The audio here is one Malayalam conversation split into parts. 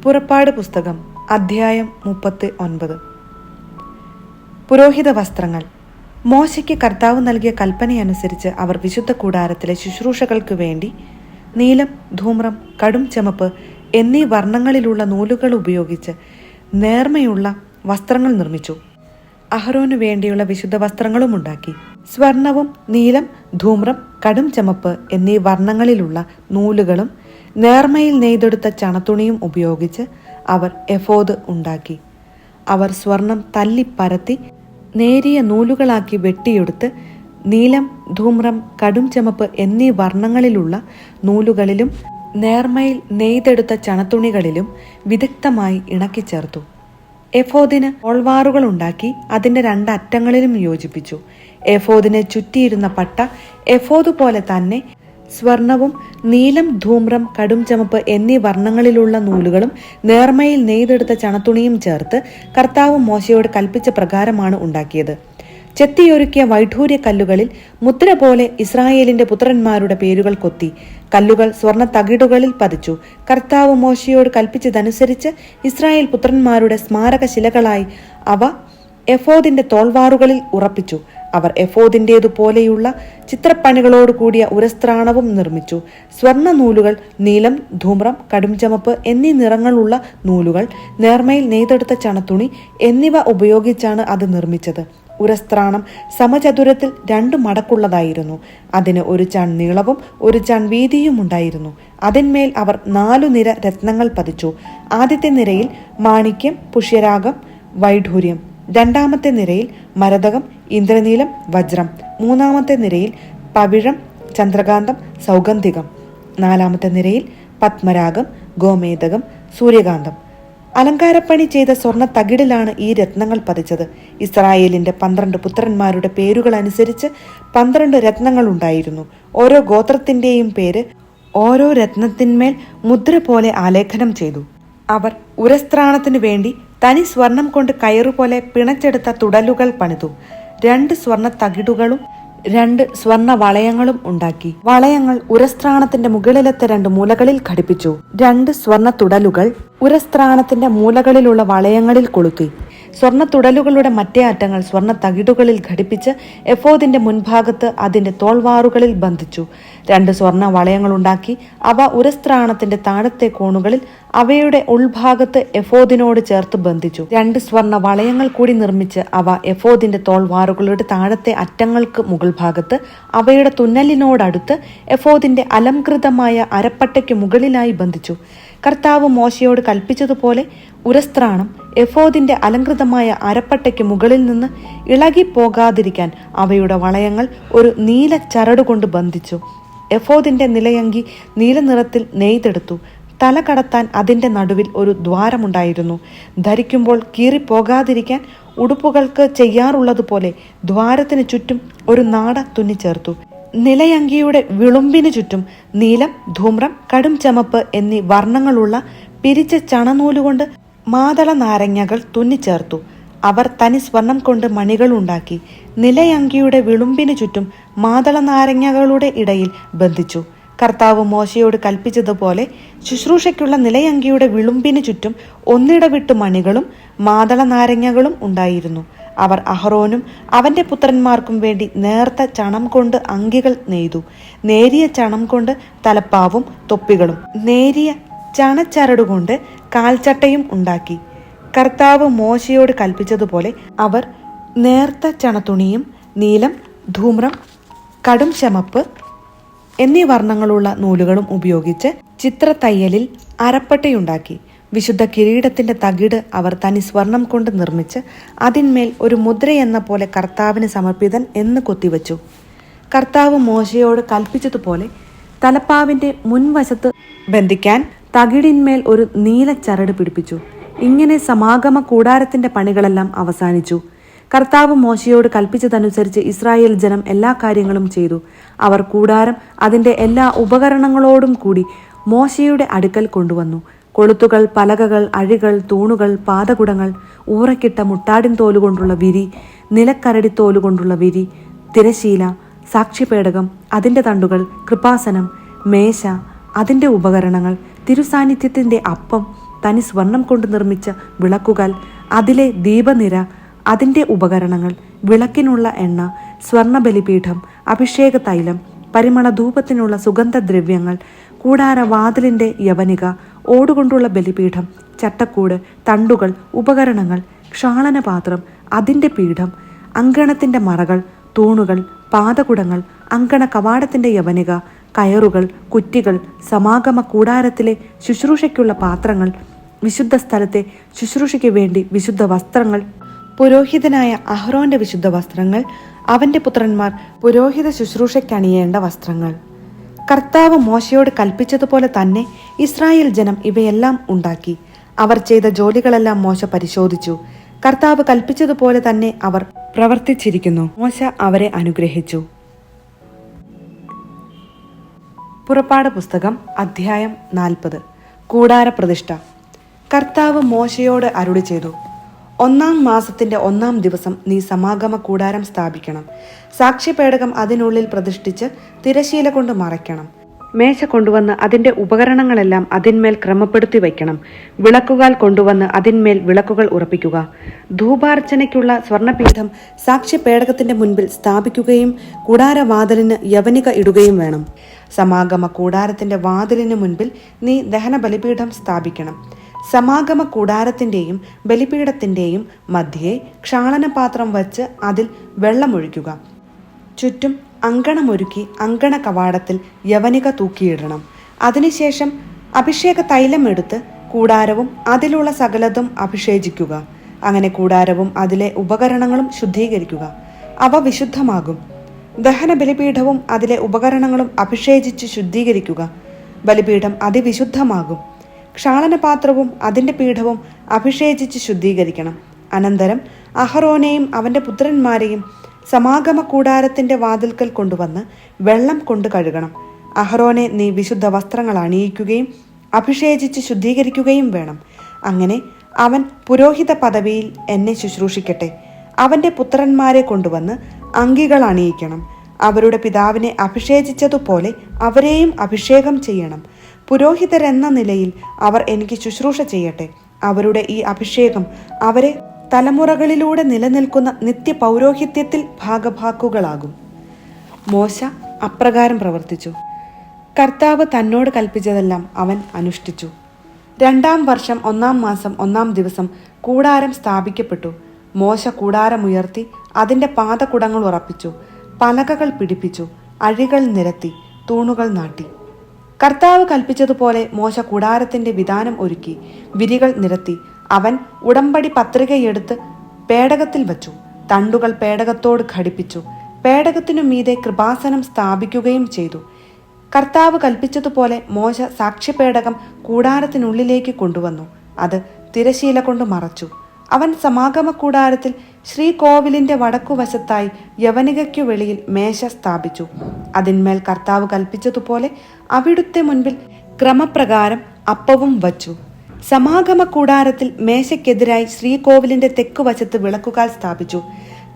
പുറപ്പാട് പുസ്തകം അധ്യായം 39. പുരോഹിത വസ്ത്രങ്ങൾ. മോശയ്ക്ക് കർത്താവ് നൽകിയ കൽപ്പനയനുസരിച്ച് അവർ വിശുദ്ധ കൂടാരത്തിലെ ശുശ്രൂഷകൾക്ക് വേണ്ടി നീലം, ധൂമ്രം, കടും ചുമപ്പ് എന്നീ വർണ്ണങ്ങളിലുള്ള നൂലുകൾ ഉപയോഗിച്ച് നേർമയുള്ള വസ്ത്രങ്ങൾ നിർമ്മിച്ചു. അഹ്റോനു വേണ്ടിയുള്ള വിശുദ്ധ വസ്ത്രങ്ങളും ഉണ്ടാക്കി. സ്വർണവും നീലം, ധൂമ്രം, കടും ചുമപ്പ് എന്നീ വർണ്ണങ്ങളിലുള്ള നൂലുകളും നേർമയിൽ നെയ്തെടുത്ത ചണത്തുണിയും ഉപയോഗിച്ച് അവർ എഫോദ് ഉണ്ടാക്കി. അവർ സ്വർണം തല്ലിപ്പരത്തി നേരിയ നൂലുകളാക്കി വെട്ടിയെടുത്ത് നീലം, ധൂമ്രം, കടും ചുമപ്പ് എന്നീ വർണ്ണങ്ങളിലുള്ള നൂലുകളിലും നേർമയിൽ നെയ്തെടുത്ത ചണത്തുണികളിലും വിദഗ്ധമായി ഇണക്കിച്ചേർത്തു. എഫോദിന് ഓൾവാറുകൾ ഉണ്ടാക്കി അതിന്റെ 2 അറ്റങ്ങളിലും യോജിപ്പിച്ചു. എഫോദിനെ ചുറ്റിയിരുന്ന പട്ട എഫോദ് പോലെ തന്നെ സ്വർണവും നീലം, ധൂമ്രം, കടും ചുമപ്പ് എന്നീ വർണ്ണങ്ങളിലുള്ള നൂലുകളും നേർമയിൽ നെയ്തെടുത്ത ചണത്തുണിയും ചേർത്ത് കർത്താവ് മോശയോട് കൽപ്പിച്ച പ്രകാരമാണ് ഉണ്ടാക്കിയത്. ചെത്തിയൊരുക്കിയ വൈഢൂര്യ കല്ലുകളിൽ മുദ്ര പോലെ ഇസ്രായേലിന്റെ പുത്രന്മാരുടെ പേരുകൾ കൊത്തി. കല്ലുകൾ സ്വർണ്ണ തകിടുകളിൽ പതിച്ചു. കർത്താവ് മോശയോട് കൽപ്പിച്ചതനുസരിച്ച് ഇസ്രായേൽ പുത്രന്മാരുടെ സ്മാരക ശിലകളായി അവ എഫോദിന്റെ തോൾവാറുകളിൽ ഉറപ്പിച്ചു. അവർ എഫോദിന്റേതുപോലെയുള്ള ചിത്രപ്പണികളോട് കൂടിയ ഉരസ്ത്രാണവും നിർമ്മിച്ചു. സ്വർണ്ണ നൂലുകൾ, നീലം, ധൂമ്രം, കടും ചുമപ്പ് എന്നീ നിറങ്ങളുള്ള നൂലുകൾ, നേർമയിൽ നെയ്തെടുത്ത ചണത്തുണി എന്നിവ ഉപയോഗിച്ചാണ് അത് നിർമ്മിച്ചത്. ഉരസ്ത്രാണം സമചതുരത്തിൽ 2 മടക്കുള്ളതായിരുന്നു. അതിന് 1 ചാൺ നീളവും 1 ചാൺ വീതിയും ഉണ്ടായിരുന്നു. അതിന്മേൽ അവർ 4 നിര രത്നങ്ങൾ പതിച്ചു. ആദ്യത്തെ നിരയിൽ മാണിക്യം, പുഷ്യരാഗം, വൈഢൂര്യം. 2ാമത്തെ നിരയിൽ മരതകം, ഇന്ദ്രനീലം, വജ്രം. 3ാമത്തെ നിരയിൽ പവിഴം, ചന്ദ്രകാന്തം, സൗഗന്ധികം. 4ാമത്തെ നിരയിൽ പത്മരാഗം, ഗോമേതകം, സൂര്യകാന്തം. അലങ്കാരപ്പണി ചെയ്ത സ്വർണ്ണ തകിടിലാണ് ഈ രത്നങ്ങൾ പതിച്ചത്. ഇസ്രായേലിന്റെ 12 പുത്രന്മാരുടെ പേരുകൾ അനുസരിച്ച് 12 രത്നങ്ങൾ ഉണ്ടായിരുന്നു. ഓരോ ഗോത്രത്തിന്റെയും പേര് ഓരോ രത്നത്തിന്മേൽ മുദ്ര പോലെ ആലേഖനം ചെയ്തു. അവർ ഉരസ്ത്രാണത്തിനു വേണ്ടി തനി സ്വർണം കൊണ്ട് കയറുപോലെ പിണച്ചെടുത്ത തുടലുകൾ പണിതു. 2 സ്വർണ്ണ തകിടുകളും 2 സ്വർണ്ണ വളയങ്ങളും ഉണ്ടാക്കി. വളയങ്ങൾ ഉരസ്ത്രാണത്തിന്റെ മുകളിലത്തെ 2 മൂലകളിൽ ഘടിപ്പിച്ചു. 2 സ്വർണ്ണ തുടലുകൾ ഉരസ്ത്രാണത്തിന്റെ മൂലകളിലുള്ള വളയങ്ങളിൽ കൊളുത്തി. സ്വർണ്ണ തുടലുകളുടെ മറ്റേ അറ്റങ്ങൾ സ്വർണ്ണ തകിടുകളിൽ ഘടിപ്പിച്ച് എഫോദിന്റെ മുൻഭാഗത്ത് അതിന്റെ തോൾവാറുകളിൽ ബന്ധിച്ചു. 2 സ്വർണ്ണ വളയങ്ങൾ ഉണ്ടാക്കി അവ ഉരസ്ത്രാണത്തിന്റെ താഴത്തെ കോണുകളിൽ അവയുടെ ഉൾഭാഗത്ത് എഫോദിനോട് ചേർത്ത് ബന്ധിച്ചു. 2 സ്വർണ്ണ വളയങ്ങൾ കൂടി നിർമ്മിച്ച് അവ എഫോദിന്റെ തോൾവാറുകളുടെ താഴത്തെ അറ്റങ്ങൾക്ക് മുകൾ ഭാഗത്ത് അവയുടെ തുന്നലിനോടടുത്ത് എഫോദിന്റെ അലംകൃതമായ അരപ്പട്ടയ്ക്ക് മുകളിലായി ബന്ധിച്ചു. കർത്താവ് മോശയോട് കൽപ്പിച്ചതുപോലെ ഉരസ്ത്രാണം എഫോദിന്റെ അലങ്കൃതമായ അരപ്പട്ടയ്ക്ക് മുകളിൽ നിന്ന് ഇളകിപ്പോകാതിരിക്കാൻ അവയുടെ വളയങ്ങൾ ഒരു നീല ചരടുകൊണ്ട് ബന്ധിച്ചു. എഫോദിന്റെ നിലയങ്കി നീല നിറത്തിൽ നെയ്തെടുത്തു. തല കടത്താൻ അതിന്റെ നടുവിൽ ഒരു ദ്വാരമുണ്ടായിരുന്നു. ധരിക്കുമ്പോൾ കീറിപ്പോകാതിരിക്കാൻ ഉടുപ്പുകൾക്ക് ചെയ്യാറുള്ളതുപോലെ ദ്വാരത്തിന് ചുറ്റും ഒരു നാട തുന്നിച്ചേർത്തു. നിലയങ്കിയുടെ വിളുമ്പിന് ചുറ്റും നീലം, ധൂമ്രം, കടും ചുമപ്പ് എന്നീ വർണ്ണങ്ങളുള്ള പിരിച്ച ചണനൂലുകൊണ്ട് മാതള നാരങ്ങകൾ തുന്നിച്ചേർത്തു. അവർ തനി സ്വർണം കൊണ്ട് മണികൾ ഉണ്ടാക്കി. നിലയങ്കിയുടെ വിളുമ്പിന് ചുറ്റും മാതള നാരങ്ങകളുടെ ഇടയിൽ ബന്ധിച്ചു. കർത്താവ് മോശയോട് കൽപ്പിച്ചതുപോലെ ശുശ്രൂഷയ്ക്കുള്ള നിലയങ്കിയുടെ വിളുമ്പിന് ചുറ്റും ഒന്നിടവിട്ട് മണികളും മാതള നാരങ്ങകളും ഉണ്ടായിരുന്നു. അവർ അഹ്റോനും അവന്റെ പുത്രന്മാർക്കും വേണ്ടി നേർത്ത ചണം കൊണ്ട് അങ്കികൾ നെയ്തു. നേരിയ ചണം കൊണ്ട് തലപ്പാവും തൊപ്പികളും നേരിയ ചണച്ചരടുകൊണ്ട് കാൽച്ചട്ടയും ഉണ്ടാക്കി. കർത്താവ് മോശയോട് കൽപ്പിച്ചതുപോലെ അവർ നേർത്ത ചണത്തുണിയും നീലം, ധൂമ്രം, കടും ചുമപ്പ് എന്നീ വർണ്ണങ്ങളുള്ള നൂലുകളും ഉപയോഗിച്ച് ചിത്രത്തയ്യലിൽ അരപ്പട്ടയുണ്ടാക്കി. വിശുദ്ധ കിരീടത്തിന്റെ തകിട് അവർ തനി സ്വർണം കൊണ്ട് നിർമ്മിച്ച് അതിന്മേൽ ഒരു മുദ്രയെന്ന പോലെ കർത്താവിന് സമർപ്പിതൻ എന്ന് കൊത്തിവച്ചു. കർത്താവ് മോശയോട് കൽപ്പിച്ചതുപോലെ തലപ്പാവിന്റെ മുൻവശത്ത് ബന്ധിക്കാൻ തകിടിന്മേൽ ഒരു നീല ചരട് പിടിപ്പിച്ചു. ഇങ്ങനെ സമാഗമ കൂടാരത്തിന്റെ പണികളെല്ലാം അവസാനിച്ചു. കർത്താവ് മോശയോട് കൽപ്പിച്ചതനുസരിച്ച് ഇസ്രായേൽ ജനം എല്ലാ കാര്യങ്ങളും ചെയ്തു. അവർ കൂടാരം അതിന്റെ എല്ലാ ഉപകരണങ്ങളോടും കൂടി മോശയുടെ അടുക്കൽ കൊണ്ടുവന്നു. കൊളുത്തുകൾ, പലകകൾ, അഴികൾ, തൂണുകൾ, പാദകുടങ്ങൾ, ഊറക്കിട്ട മുട്ടാടിൻ തോലുകൊണ്ടുള്ള വിരി, നിലക്കരടിത്തോലുകൊണ്ടുള്ള വിരി, തിരശീല, സാക്ഷ്യപേടകം, അതിൻ്റെ തണ്ടുകൾ, കൃപാസനം, മേശ, അതിൻ്റെ ഉപകരണങ്ങൾ, തിരുസാന്നിധ്യത്തിൻ്റെ അപ്പം, തനി സ്വർണം കൊണ്ട് നിർമ്മിച്ച വിളക്കുകൾ, അതിലെ ദീപനിര, അതിൻ്റെ ഉപകരണങ്ങൾ, വിളക്കിനുള്ള എണ്ണ, സ്വർണ്ണ ബലിപീഠം, അഭിഷേക തൈലം, പരിമള ധൂപത്തിനുള്ള സുഗന്ധദ്രവ്യങ്ങൾ, കൂടാര വാതിലിൻ്റെ യവനിക, ഓടുകൊണ്ടുള്ള ബലിപീഠം, ചട്ടക്കൂട്, തണ്ടുകൾ, ഉപകരണങ്ങൾ, ക്ഷാളനപാത്രം, അതിൻ്റെ പീഠം, അങ്കണത്തിൻ്റെ മറകൾ, തൂണുകൾ, പാദകുടങ്ങൾ, അങ്കണ കവാടത്തിൻ്റെ യവനിക, കയറുകൾ, കുറ്റികൾ, സമാഗമ കൂടാരത്തിലെ ശുശ്രൂഷയ്ക്കുള്ള പാത്രങ്ങൾ, വിശുദ്ധ സ്ഥലത്തെ ശുശ്രൂഷയ്ക്ക് വേണ്ടി വിശുദ്ധ വസ്ത്രങ്ങൾ, പുരോഹിതനായ അഹ്റോന്റെ വിശുദ്ധ വസ്ത്രങ്ങൾ, അവന്റെ പുത്രന്മാർ പുരോഹിത ശുശ്രൂഷയ്ക്കണിയേണ്ട വസ്ത്രങ്ങൾ. കർത്താവ് മോശയോട് കൽപ്പിച്ചതുപോലെ തന്നെ ഇസ്രായേൽ ജനം ഇവയെല്ലാം ഉണ്ടാക്കി. അവർ ചെയ്ത ജോലികളെല്ലാം മോശ പരിശോധിച്ചു. കർത്താവ് കൽപ്പിച്ചതുപോലെ തന്നെ അവർ പ്രവർത്തിച്ചിരിക്കുന്നു. മോശ അവരെ അനുഗ്രഹിച്ചു. പുറപ്പാട് പുസ്തകം അധ്യായം 40. കൂടാര പ്രതിഷ്ഠ. കർത്താവ് മോശയോട് അരുളി ചെയ്തു, 1-ാം മാസത്തിന്റെ 1-ാം ദിവസം നീ സമാഗമ കൂടാരം സ്ഥാപിക്കണം. സാക്ഷ്യപേടകം അതിനുള്ളിൽ പ്രതിഷ്ഠിച്ച് തിരശീല കൊണ്ട് മറയ്ക്കണം. മേശ കൊണ്ടുവന്ന് അതിന്റെ ഉപകരണങ്ങളെല്ലാം അതിന്മേൽ ക്രമപ്പെടുത്തി വയ്ക്കണം. വിളക്കുകൾ കൊണ്ടുവന്ന് അതിന്മേൽ വിളക്കുകൾ ഉറപ്പിക്കുക. ധൂപാർച്ചനയ്ക്കുള്ള സ്വർണ്ണപീഠം സാക്ഷ്യപേടകത്തിന്റെ മുൻപിൽ സ്ഥാപിക്കുകയും കൂടാരവാതിലിന് യവനിക ഇടുകയും വേണം. സമാഗമ കൂടാരത്തിന്റെ വാതിലിന് മുൻപിൽ നീ ദഹന ബലിപീഠം സ്ഥാപിക്കണം. സമാഗമ കൂടാരത്തിന്റെയും ബലിപീഠത്തിന്റെയും മധ്യേ ക്ഷാളനപാത്രം വച്ച് അതിൽ വെള്ളമൊഴിക്കുക. ചുറ്റും അങ്കണമൊരുക്കി അങ്കണ കവാടത്തിൽ യവനിക തൂക്കിയിടണം. അതിനുശേഷം അഭിഷേക തൈലം എടുത്ത് കൂടാരവും അതിലുള്ള സകലതും അഭിഷേചിക്കുക. അങ്ങനെ കൂടാരവും അതിലെ ഉപകരണങ്ങളും ശുദ്ധീകരിക്കുക. അവ വിശുദ്ധമാകും. ദഹന ബലിപീഠവും അതിലെ ഉപകരണങ്ങളും അഭിഷേചിച്ച് ശുദ്ധീകരിക്കുക. ബലിപീഠം അതിവിശുദ്ധമാകും. ക്ഷാളനപാത്രവും അതിൻ്റെ പീഠവും അഭിഷേചിച്ച് ശുദ്ധീകരിക്കണം. അനന്തരം അഹറോനെയും അവൻ്റെ പുത്രന്മാരെയും സമാഗമ കൂടാരത്തിന്റെ വാതിൽക്കൽ കൊണ്ടുവന്ന് വെള്ളം കൊണ്ട് കഴുകണം. അഹറോനെ നീ വിശുദ്ധ വസ്ത്രങ്ങൾ അണിയിക്കുകയും അഭിഷേചിച്ച് ശുദ്ധീകരിക്കുകയും വേണം. അങ്ങനെ അവൻ പുരോഹിത പദവിയിൽ എന്നെ ശുശ്രൂഷിക്കട്ടെ. അവന്റെ പുത്രന്മാരെ കൊണ്ടുവന്ന് അങ്കികൾ അണിയിക്കണം. അവരുടെ പിതാവിനെ അഭിഷേചിച്ചതുപോലെ അവരെയും അഭിഷേകം ചെയ്യണം. പുരോഹിതരെന്ന നിലയിൽ അവർ എനിക്ക് ശുശ്രൂഷ ചെയ്യട്ടെ. അവരുടെ ഈ അഭിഷേകം അവരെ തലമുറകളിലൂടെ നിലനിൽക്കുന്ന നിത്യ പൗരോഹിത്യത്തിൽ ഭാഗഭാക്കുകളാകും. മോശ അപ്രകാരം പ്രവർത്തിച്ചു. കർത്താവ് തന്നോട് കൽപ്പിച്ചതെല്ലാം അവൻ അനുഷ്ഠിച്ചു. 2-ാം വർഷം 1-ാം മാസം 1-ാം ദിവസം കൂടാരം സ്ഥാപിക്കപ്പെട്ടു. മോശ കൂടാരമുയർത്തി അതിൻ്റെ പാദകുടങ്ങൾ ഉറപ്പിച്ചു, പലകകൾ പിടിപ്പിച്ചു, അഴികൾ നിരത്തി, തൂണുകൾ നാട്ടി. കർത്താവ് കൽപ്പിച്ചതുപോലെ മോശ കൂടാരത്തിന്റെ വിധാനം ഒരുക്കി, വിരികൾ നിരത്തി. അവൻ ഉടമ്പടി പത്രികയെടുത്ത് പേടകത്തിൽ വച്ചു. തണ്ടുകൾ പേടകത്തോട് ഘടിപ്പിച്ചു. പേടകത്തിനു മീതെ കൃപാസനം സ്ഥാപിക്കുകയും ചെയ്തു. കർത്താവ് കൽപ്പിച്ചതുപോലെ മോശ സാക്ഷ്യപേടകം കൂടാരത്തിനുള്ളിലേക്ക് കൊണ്ടുവന്നു. അത് തിരശീല കൊണ്ട് മറച്ചു. അവൻ സമാഗമ കൂടാരത്തിൽ ശ്രീകോവിലിന്റെ വടക്കുവശത്തായി യവനികയ്ക്കു വെളിയിൽ മേശ സ്ഥാപിച്ചു. അതിന്മേൽ കർത്താവ് കൽപ്പിച്ചതുപോലെ അവിടുത്തെ മുൻപിൽ ക്രമപ്രകാരം അപ്പവും വച്ചു. സമാഗമ കൂടാരത്തിൽ മേശയ്ക്കെതിരായി ശ്രീകോവിലിന്റെ തെക്കുവശത്ത് വിളക്കുകൾ സ്ഥാപിച്ചു.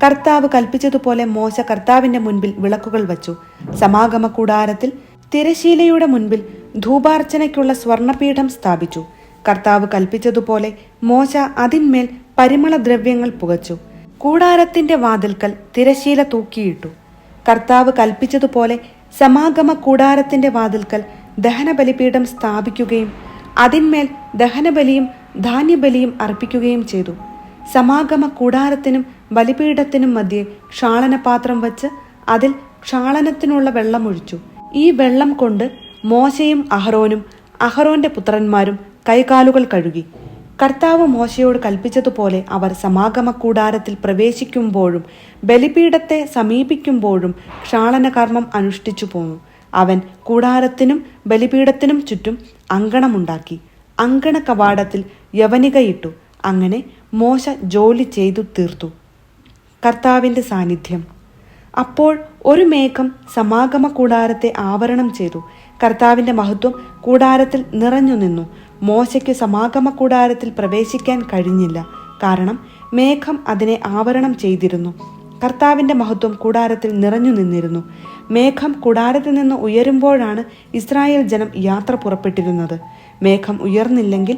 കർത്താവ് കൽപ്പിച്ചതുപോലെ മോശ കർത്താവിന്റെ മുൻപിൽ വിളക്കുകൾ വച്ചു. സമാഗമ കൂടാരത്തിൽ തിരശീലയുടെ മുൻപിൽ ധൂപാർച്ചനയ്ക്കുള്ള സ്വർണ്ണപീഠം സ്ഥാപിച്ചു. കർത്താവ് കൽപ്പിച്ചതുപോലെ മോശ അതിന്മേൽ പരിമള ദ്രവ്യങ്ങൾ പുകച്ചു. കൂടാരത്തിന്റെ വാതിൽക്കൽ തിരശീല തൂക്കിയിട്ടു. കർത്താവ് കൽപ്പിച്ചതുപോലെ സമാഗമ കൂടാരത്തിന്റെ വാതിൽക്കൽ ദഹനബലിപീഠം സ്ഥാപിക്കുകയും അതിന്മേൽ ദഹനബലിയും ധാന്യബലിയും അർപ്പിക്കുകയും ചെയ്തു. സമാഗമ കൂടാരത്തിനും ബലിപീഠത്തിനും മധ്യേ ക്ഷാളനപാത്രം വച്ച് അതിൽ ക്ഷാളനത്തിനുള്ള വെള്ളമൊഴിച്ചു. ഈ വെള്ളം കൊണ്ട് മോശയും അഹറോനും അഹറോന്റെ പുത്രന്മാരും കൈകാലുകൾ കഴുകി. കർത്താവ് മോശയോട് കൽപ്പിച്ചതുപോലെ അവർ സമാഗമ കൂടാരത്തിൽ പ്രവേശിക്കുമ്പോഴും ബലിപീഠത്തെ സമീപിക്കുമ്പോഴും ക്ഷാളനകർമ്മം അനുഷ്ഠിച്ചു പോന്നു. അവൻ കൂടാരത്തിനും ബലിപീഠത്തിനും ചുറ്റും അങ്കണമുണ്ടാക്കി. അങ്കണ കവാടത്തിൽ യവനികയിട്ടു. അങ്ങനെ മോശ ജോലി ചെയ്തു തീർത്തു. കർത്താവിന്റെ സാന്നിധ്യം. അപ്പോൾ ഒരു മേഘം സമാഗമ കൂടാരത്തെ ആവരണം ചെയ്തു. കർത്താവിന്റെ മഹത്വം കൂടാരത്തിൽ നിറഞ്ഞു നിന്നു. മോശയ്ക്ക് സമാഗമ കൂടാരത്തിൽ പ്രവേശിക്കാൻ കഴിഞ്ഞില്ല, കാരണം മേഘം അതിനെ ആവരണം ചെയ്തിരുന്നു. കർത്താവിന്റെ മഹത്വം കൂടാരത്തിൽ നിറഞ്ഞു നിന്നിരുന്നു. മേഘം കൂടാരത്തിൽ നിന്ന് ഉയരുമ്പോഴാണ് ഇസ്രായേൽ ജനം യാത്ര പുറപ്പെട്ടിരുന്നത്. മേഘം ഉയർന്നില്ലെങ്കിൽ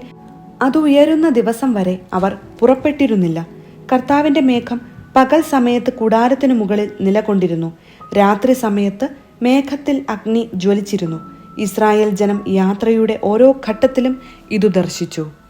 അത് ഉയരുന്ന ദിവസം വരെ അവർ പുറപ്പെട്ടിരുന്നില്ല. കർത്താവിന്റെ മേഘം പകൽ സമയത്ത് കൂടാരത്തിനു മുകളിൽ നിലകൊണ്ടിരുന്നു. രാത്രി സമയത്ത് മേഘത്തിൽ അഗ്നി ജ്വലിച്ചിരുന്നു. ഇസ്രായേൽ ജനം യാത്രയുടെ ഓരോ ഘട്ടത്തിലും ഇതു ദർശിച്ചു.